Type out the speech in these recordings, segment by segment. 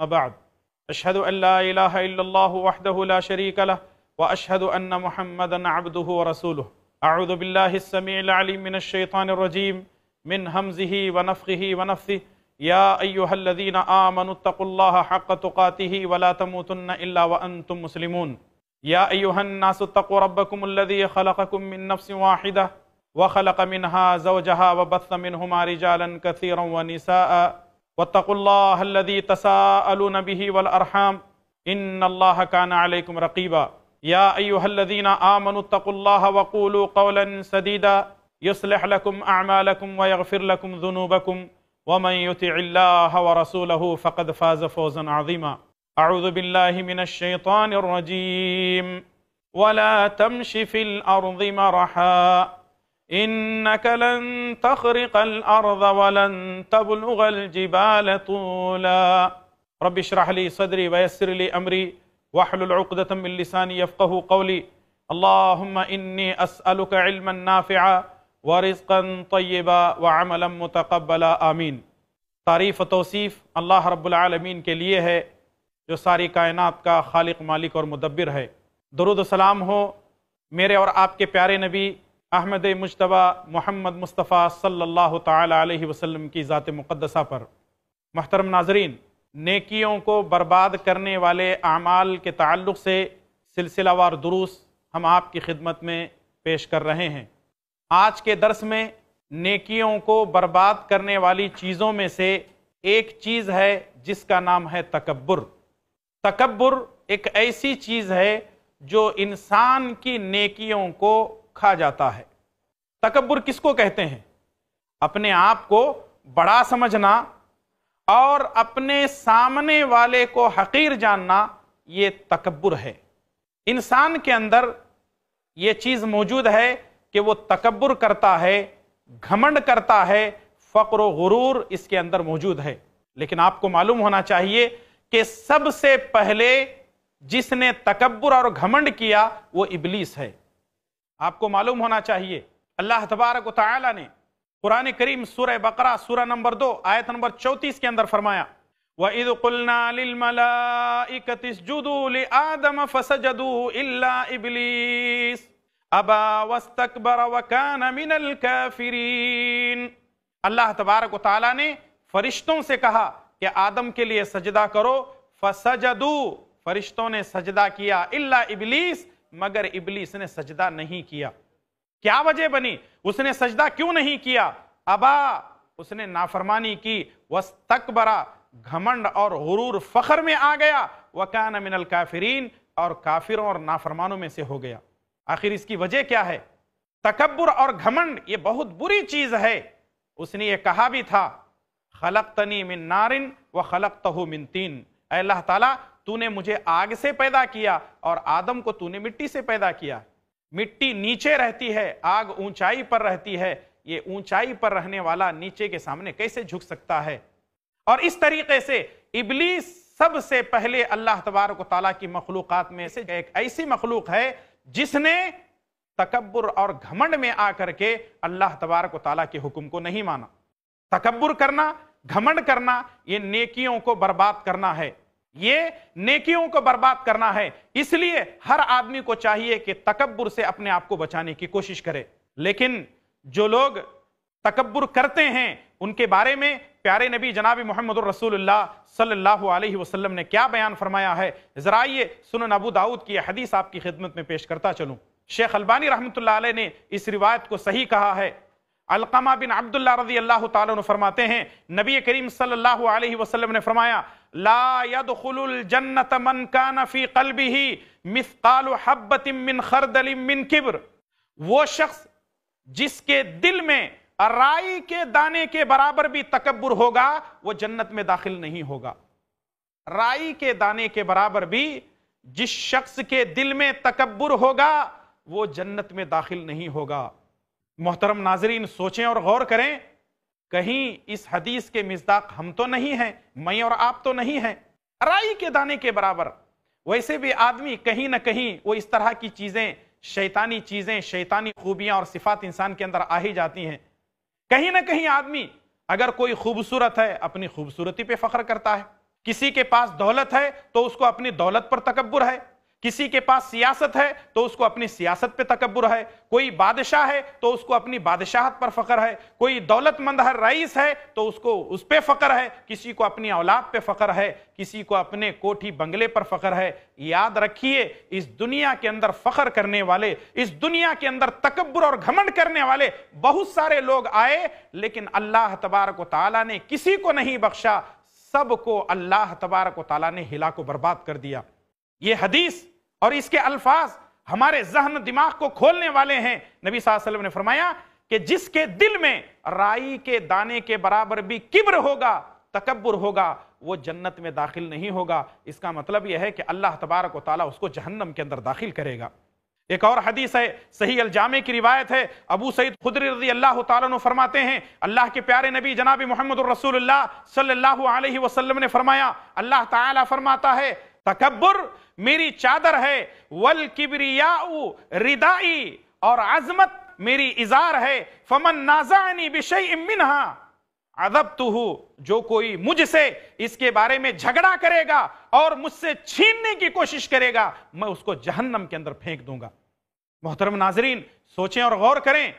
بعد أشهد أن لا إله إلا الله وحده لا شريك له وأشهد أن محمدا عبده ورسوله. أعوذ بالله السميع العليم من الشيطان الرجيم من همزه ونفخه ونفثه. يا أيها الذين آمنوا اتقوا الله حق تقاته ولا تموتن إلا وأنتم مسلمون. يا أيها الناس اتقوا ربكم الذي خلقكم من نفس واحدة وخلق منها زوجها وبث منهما رجالا كثيرا ونساء واتقوا الله الذي تساءلون به والأرحام إن الله كان عليكم رقيبا. يا أيها الذين آمنوا اتقوا الله وقولوا قولا سديدا يصلح لكم أعمالكم ويغفر لكم ذنوبكم ومن يطع الله ورسوله فقد فاز فوزا عظيما. أعوذ بالله من الشيطان الرجيم. ولا تمش في الأرض مرحا إنك لن تخرق الأرض ولن تبلغ الجبال طولا. رب اشرح لي صدري ويسر لي أمري واحلل عقدة من لساني يفقه قولي. اللهم إني أسألك علما نافعا ورزقا طیبا وعملا متقبلا آمین. تعریف و توصیف اللہ رب العالمین کے لیے ہے جو ساری کائنات کا خالق، مالک اور مدبر ہے. درود و سلام ہو میرے اور آپ کے پیارے نبی احمد مجتبی محمد مصطفیٰ صلی اللہ تعالی علیہ وسلم کی ذات مقدسہ پر. محترم ناظرین، نیکیوں کو برباد کرنے والے اعمال کے تعلق سے سلسلہ وار دروس ہم آپ کی خدمت میں پیش کر رہے ہیں. آج کے درس میں نیکیوں کو برباد کرنے والی چیزوں میں سے ایک چیز ہے جس کا نام ہے تکبر. تکبر ایک ایسی چیز ہے جو انسان کی نیکیوں کو کھا جاتا ہے. تکبر کس کو کہتے ہیں؟ اپنے آپ کو بڑا سمجھنا اور اپنے سامنے والے کو حقیر جاننا، یہ تکبر ہے. انسان کے اندر یہ چیز موجود ہے کہ وہ تکبر کرتا ہے، گھمنڈ کرتا ہے، فقر و غرور اس کے اندر موجود ہے. لیکن آپ کو معلوم ہونا چاہیے کہ سب سے پہلے جس نے تکبر اور گھمنڈ کیا وہ ابلیس ہے. آپ کو معلوم ہونا چاہیے اللہ تبارک و تعالی نے قرآن کریم سورہ بقرہ سورہ نمبر 2 آیت نمبر 34 کے اندر فرمایا وَإِذْ قُلْنَا لِلْمَلَائِكَةِ اسْجُدُوا لِآدَمَ فَسَجَدُوا إِلَّا إِبْلِيسَ أَبَى وَاسْتَكْبَرَ وَكَانَ مِنَ الْكَافِرِينَ. اللہ تبارک و تعالی نے فرشتوں سے کہا کہ آدم کے لیے سجدہ کرو. فَسَجَدُوا، فرشتوں نے سجدہ کیا. إِلَّا إِبْلِيسَ، مگر ابلیس نے سجدہ نہیں کیا. کیا وجہ بنی؟ اس نے سجدہ کیوں نہیں کیا؟ ابا، اس نے نافرمانی کی. وَاسْتَكْبَرَ، گھمنڈ اور غرور فخر میں آ گیا. وَكَانَ مِنَ الْكَافِرِينَ، اور کافروں اور نافرمانوں میں سے ہو گیا. آخر اس کی وجہ کیا ہے؟ تکبر اور گھمنڈ یہ بہت بری چیز ہے. اس نے یہ کہا بھی تھا خلقتنی من نار وخلقتہ من طین. اے اللہ تعالیٰ، تو نے مجھے آگ سے پیدا کیا اور آدم کو تو نے مٹی سے پیدا کیا. مٹی نیچے رہتی ہے، آگ اونچائی پر رہتی ہے. یہ اونچائی پر رہنے والا نیچے کے سامنے کیسے جھک سکتا ہے؟ اور اس طریقے سے ابلیس سب سے پہلے اللہ تبارک و تعالیٰ کی مخلوقات میں سے ایک ایسی مخلوق ہے جس نے تکبر اور گھمنڈ میں آ کر کے اللہ تبارک و تعالیٰ کے حکم کو نہیں مانا. تکبر کرنا، گھمنڈ کرنا، یہ نیکیوں کو برباد کرنا ہے. یہ نیکیوں کو برباد کرنا ہے. اس لیے ہر آدمی کو چاہیے کہ تکبر سے اپنے آپ کو بچانے کی کوشش کرے. لیکن جو لوگ تکبر کرتے ہیں ان کے بارے میں پیارے نبی جناب محمد الرسول اللہ صلی اللہ علیہ وسلم نے کیا بیان فرمایا ہے؟ ذرا آئیے سنن ابو داؤد کی حدیث آپ کی خدمت میں پیش کرتا چلوں. شیخ البانی رحمۃ اللہ علیہ نے اس روایت کو صحیح کہا ہے. علقمہ بن عبداللہ رضی اللہ تعالیٰ عنہ فرماتے ہیں نبی کریم صلی اللہ علیہ وسلم نے فرمایا لا يدخل الجنت من کان فی قلبہ مثقال حبۃ من خردل من کبر. وہ شخص جس کے دل میں رائی کے دانے کے برابر بھی تکبر ہوگا وہ جنت میں داخل نہیں ہوگا. رائی کے دانے کے برابر بھی جس شخص کے دل میں تکبر ہوگا وہ جنت میں داخل نہیں ہوگا. محترم ناظرین، سوچیں اور غور کریں، کہیں اس حدیث کے مصداق ہم تو نہیں ہیں، میں اور آپ تو نہیں ہیں. رائی کے دانے کے برابر. ویسے بھی آدمی کہیں نہ کہیں وہ اس طرح کی چیزیں، شیطانی چیزیں، شیطانی خوبیاں اور صفات انسان کے اندر آ ہی جاتی ہیں. کہیں نہ کہیں آدمی اگر کوئی خوبصورت ہے اپنی خوبصورتی پہ فخر کرتا ہے، کسی کے پاس دولت ہے تو اس کو اپنی دولت پر تکبر ہے، کسی کے پاس سیاست ہے تو اس کو اپنی سیاست پہ تکبر ہے، کوئی بادشاہ ہے تو اس کو اپنی بادشاہت پر فخر ہے، کوئی دولت مند ہے، رئیس ہے تو اس کو اس پہ فخر ہے، کسی کو اپنی اولاد پہ فخر ہے، کسی کو اپنے کوٹھی بنگلے پر فخر ہے۔ یاد رکھیے، اس دنیا کے اندر فخر کرنے والے، اس دنیا کے اندر تکبر اور گھمنڈ کرنے والے بہت سارے لوگ آئے، لیکن اللہ تبارک و تعالیٰ نے کسی کو نہیں بخشا، سب کو اللہ تبارک و تعالیٰ نے ہلا کو برباد کر دیا۔ یہ حدیث اور اس کے الفاظ ہمارے ذہن دماغ کو کھولنے والے ہیں۔ نبی صلی اللہ علیہ وسلم نے فرمایا کہ جس کے دل میں رائی کے دانے کے برابر بھی کبر ہوگا، تکبر ہوگا، وہ جنت میں داخل نہیں ہوگا۔ اس کا مطلب یہ ہے کہ اللہ تبارک و تعالیٰ اس کو جہنم کے اندر داخل کرے گا۔ ایک اور حدیث ہے، صحیح الجامع کی روایت ہے، ابو سعید خدری رضی اللہ تعالیٰ عنہ فرماتے ہیں، اللہ کے پیارے نبی جناب محمد الرسول اللہ صلی اللہ علیہ وسلم نے فرمایا، اللہ تعالیٰ فرماتا ہے تکبر میری چادر ہے، والکبریاء ردائی، اور عظمت میری ازار ہے، فمن نازعنی بشیء منہا عذبتہ، جو کوئی مجھ سے اس کے بارے میں جھگڑا کرے گا اور مجھ سے چھیننے کی کوشش کرے گا، میں اس کو جہنم کے اندر پھینک دوں گا۔ محترم ناظرین، سوچیں اور غور کریں،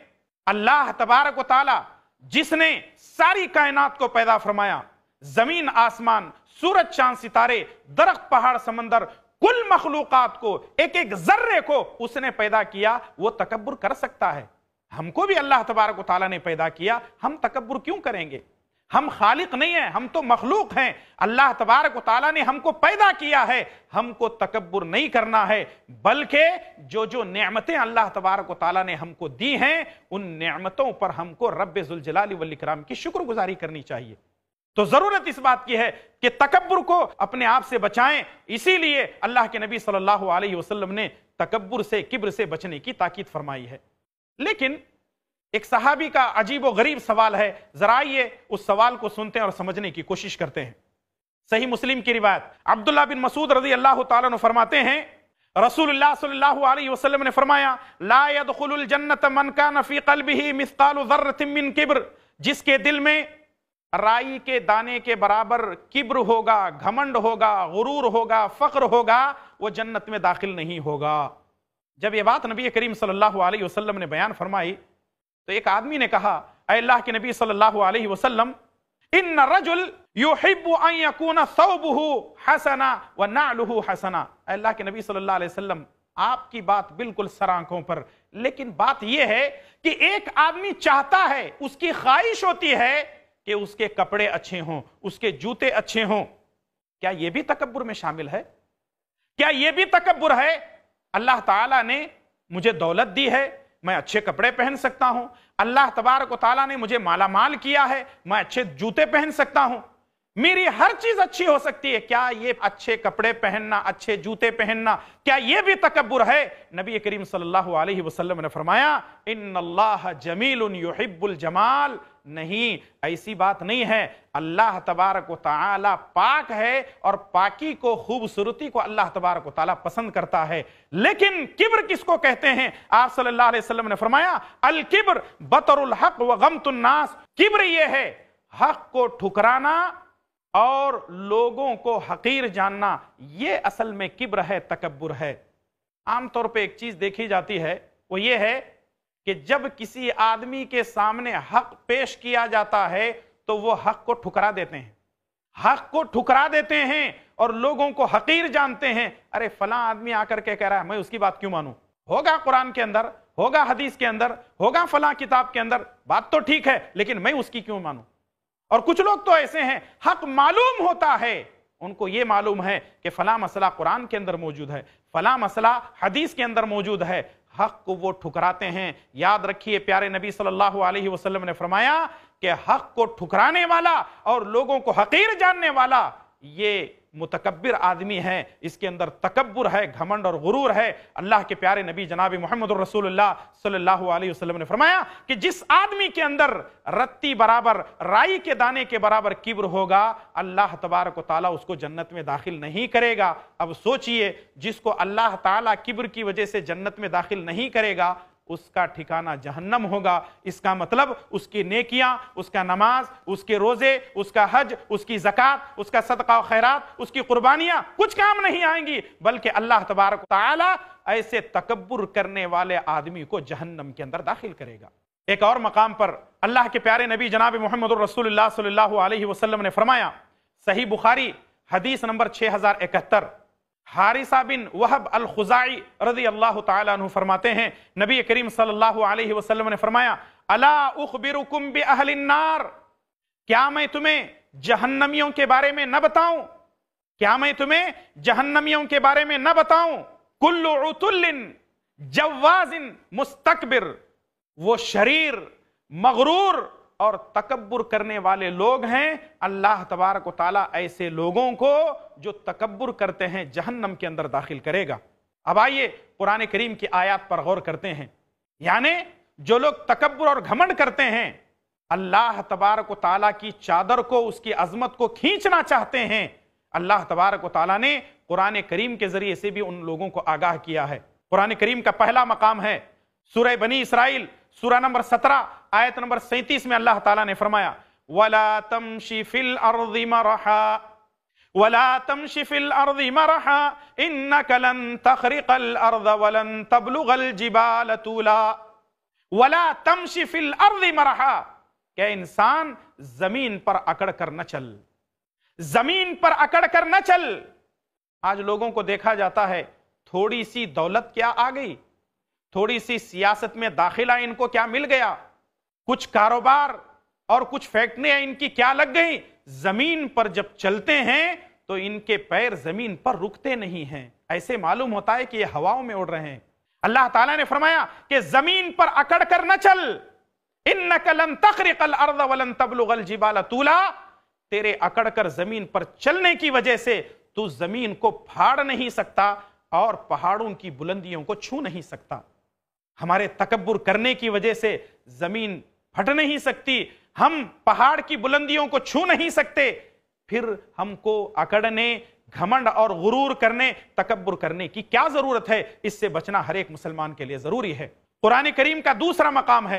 اللہ تبارک و تعالی جس نے ساری کائنات کو پیدا فرمایا، زمین آسمان، سورج چاند ستارے، درخت پہاڑ سمندر، کل مخلوقات کو، ایک ایک ذرے کو اس نے پیدا کیا، وہ تکبر کر سکتا ہے؟ ہم کو بھی اللہ تبارک و تعالیٰ نے پیدا کیا، ہم تکبر کیوں کریں گے؟ ہم خالق نہیں ہیں، ہم تو مخلوق ہیں۔ اللہ تبارک و تعالیٰ نے ہم کو پیدا کیا ہے، ہم کو تکبر نہیں کرنا ہے، بلکہ جو نعمتیں اللہ تبارک و تعالیٰ نے ہم کو دی ہیں، ان نعمتوں پر ہم کو رب ذوالجلال والاکرام کی شکر گزاری کرنی چاہیے۔ تو ضرورت اس بات کی ہے کہ تکبر کو اپنے آپ سے بچائیں۔ اسی لیے اللہ کے نبی صلی اللہ علیہ وسلم نے تکبر سے، کبر سے بچنے کی تاکید فرمائی ہے۔ لیکن ایک صحابی کا عجیب و غریب سوال ہے، ذرا آئیے اس سوال کو سنتے ہیں اور سمجھنے کی کوشش کرتے ہیں۔ صحیح مسلم کی روایت، عبداللہ بن مسعود رضی اللہ تعالیٰ عنہ فرماتے ہیں، رسول اللہ صلی اللہ علیہ وسلم نے فرمایا، لا يدخل الجنت من كان في قلبه مثقال ذرة من کبر، جس کے دل میں رائی کے دانے کے برابر کبر ہوگا، گھمنڈ ہوگا، غرور ہوگا، فخر ہوگا، وہ جنت میں داخل نہیں ہوگا۔ جب یہ بات نبی کریم صلی اللہ علیہ وسلم نے بیان فرمائی تو ایک آدمی نے کہا، اے اللہ کے نبی صلی اللہ علیہ وسلم، ان الرجل يحب ان يكون ثوبه حسنا ونعله حسنا۔ اے اللہ کے نبی صلی اللہ علیہ وسلم، آپ کی بات بالکل سر آنکھوں پر، لیکن بات یہ ہے کہ ایک آدمی چاہتا ہے، اس کی خواہش ہوتی ہے کہ اس کے کپڑے اچھے ہوں، اس کے جوتے اچھے ہوں۔ کیا یہ بھی تکبر میں شامل ہے؟ کیا یہ بھی تکبر ہے؟ اللہ تعالیٰ نے مجھے دولت دی ہے، میں اچھے کپڑے پہن سکتا ہوں۔ اللہ تبارک و تعالیٰ نے مجھے مالا مال کیا ہے، میں اچھے جوتے پہن سکتا ہوں، میری ہر چیز اچھی ہو سکتی ہے۔ کیا یہ اچھے کپڑے پہننا، اچھے جوتے پہننا، کیا یہ بھی تکبر ہے؟ نبی کریم صلی اللہ علیہ وسلم نے فرمایا، ان اللہ جمیل یحب الجمال۔ نہیں، ایسی بات نہیں ہے۔ اللہ تبارک و تعالی پاک ہے اور پاکی کو، خوبصورتی کو اللہ تبارک و تعالی پسند کرتا ہے۔ لیکن کبر کس کو کہتے ہیں؟ آپ صلی اللہ علیہ وسلم نے فرمایا، الکبر بطر الحق وغمط الناس۔ کبر یہ ہے حق کو ٹھکرانا اور لوگوں کو حقیر جاننا، یہ اصل میں کبر ہے، تکبر ہے۔ عام طور پہ ایک چیز دیکھی جاتی ہے، وہ یہ ہے کہ جب کسی آدمی کے سامنے حق پیش کیا جاتا ہے تو وہ حق کو ٹھکرا دیتے ہیں، حق کو ٹھکرا دیتے ہیں اور لوگوں کو حقیر جانتے ہیں۔ ارے فلاں آدمی آ کر کے کہہ رہا ہے، میں اس کی بات کیوں مانوں؟ ہوگا قرآن کے اندر، ہوگا حدیث کے اندر، ہوگا فلاں کتاب کے اندر، بات تو ٹھیک ہے، لیکن میں اس کی کیوں مانوں؟ اور کچھ لوگ تو ایسے ہیں، حق معلوم ہوتا ہے، ان کو یہ معلوم ہے کہ فلاں مسئلہ قرآن کے اندر موجود ہے، فلاں مسئلہ حدیث کے اندر موجود ہے، حق کو وہ ٹھکراتے ہیں۔ یاد رکھیے، پیارے نبی صلی اللہ علیہ وسلم نے فرمایا کہ حق کو ٹھکرانے والا اور لوگوں کو حقیر جاننے والا یہ متکبر آدمی ہے، اس کے اندر تکبر ہے، گھمنڈ اور غرور ہے۔ اللہ کے پیارے نبی جناب محمد الرسول اللہ صلی اللہ علیہ وسلم نے فرمایا کہ جس آدمی کے اندر رتی برابر، رائی کے دانے کے برابر کبر ہوگا، اللہ تبارک و تعالیٰ اس کو جنت میں داخل نہیں کرے گا۔ اب سوچئے، جس کو اللہ تعالیٰ کبر کی وجہ سے جنت میں داخل نہیں کرے گا، اس کا ٹھکانہ جہنم ہوگا۔ اس کا مطلب اس کی نیکیاں، اس کا نماز، اس کے روزے، اس کا حج، اس کی زکوٰۃ، اس کا صدقہ و خیرات، اس کی قربانیاں کچھ کام نہیں آئیں گی، بلکہ اللہ تبارک و تعالی ایسے تکبر کرنے والے آدمی کو جہنم کے اندر داخل کرے گا۔ ایک اور مقام پر اللہ کے پیارے نبی جناب محمد الرسول اللہ صلی اللہ علیہ وسلم نے فرمایا، صحیح بخاری حدیث نمبر 6071، حارثہ بن وہب الخزاعی رضی اللہ تعالیٰ عنہ فرماتے ہیں، نبی کریم صلی اللہ علیہ وسلم نے فرمایا، الا اخبرکم باہل النار، کیا میں تمہیں جہنمیوں کے بارے میں نہ بتاؤں؟ کیا میں تمہیں جہنمیوں کے بارے میں نہ بتاؤں؟ کل عتل جواز مستکبر، وہ شریر، مغرور اور تکبر کرنے والے لوگ ہیں، اللہ تبارک و تعالیٰ ایسے لوگوں کو جو تکبر کرتے ہیں جہنم کے اندر داخل کرے گا۔ اب آئیے قرآن کریم کی آیات پر غور کرتے ہیں، یعنی جو لوگ تکبر اور گھمنڈ کرتے ہیں، اللہ تبارک و تعالیٰ کی چادر کو، اس کی عظمت کو کھینچنا چاہتے ہیں، اللہ تبارک و تعالیٰ نے قرآن کریم کے ذریعے سے بھی ان لوگوں کو آگاہ کیا ہے۔ قرآن کریم کا پہلا مقام ہے سورہ بنی اسرائیل، سورہ نمبر 17 آیت نمبر 37 میں اللہ تعالیٰ نے فرمایا، وَلَا تَمْشِ فِي الْأَرْضِ مَرَحًا وَلَا تَمْشِ فِي الْأَرْضِ مَرَحًا إِنَّكَ لَن تَخْرِقَ الْأَرْضَ وَلَن تَبْلُغَ الْجِبَالَ طُولًا وَلَا تَمْشِ فِي الْأَرْضِ مَرَحًا، کہ انسان زمین پر اکڑ کر نہ چل، زمین پر اکڑ کر نہ چل۔ آج لوگوں کو دیکھا جاتا ہے، تھوڑی سی دولت کیا آ گئی، تھوڑی سی سیاست میں داخلہ ان کو کیا مل گیا، کچھ کاروبار اور کچھ فیکٹریاں ان کی کیا لگ گئی، زمین پر جب چلتے ہیں تو ان کے پیر زمین پر رکتے نہیں ہیں، ایسے معلوم ہوتا ہے کہ یہ ہواؤں میں اڑ رہے ہیں۔ اللہ تعالیٰ نے فرمایا کہ زمین پر اکڑ کر نہ چل، اِنَّكَ لَن تَخْرِقَ الْأَرْضَ وَلَن تَبْلُغَ الْجِبَالَ طُولًا، تیرے اکڑ کر زمین پر چلنے کی وجہ سے تو زمین کو پھاڑ نہیں سکتا اور پہاڑوں کی بلندیوں کو چھو نہیں سکتا۔ ہمارے تکبر کرنے کی وجہ سے زمین پھٹ نہیں سکتی، ہم پہاڑ کی بلندیوں کو چھو نہیں سکتے، پھر ہم کو اکڑنے، گھمنڈ اور غرور کرنے، تکبر کرنے کی کیا ضرورت ہے؟ اس سے بچنا ہر ایک مسلمان کے لیے ضروری ہے۔ قرآن کریم کا دوسرا مقام ہے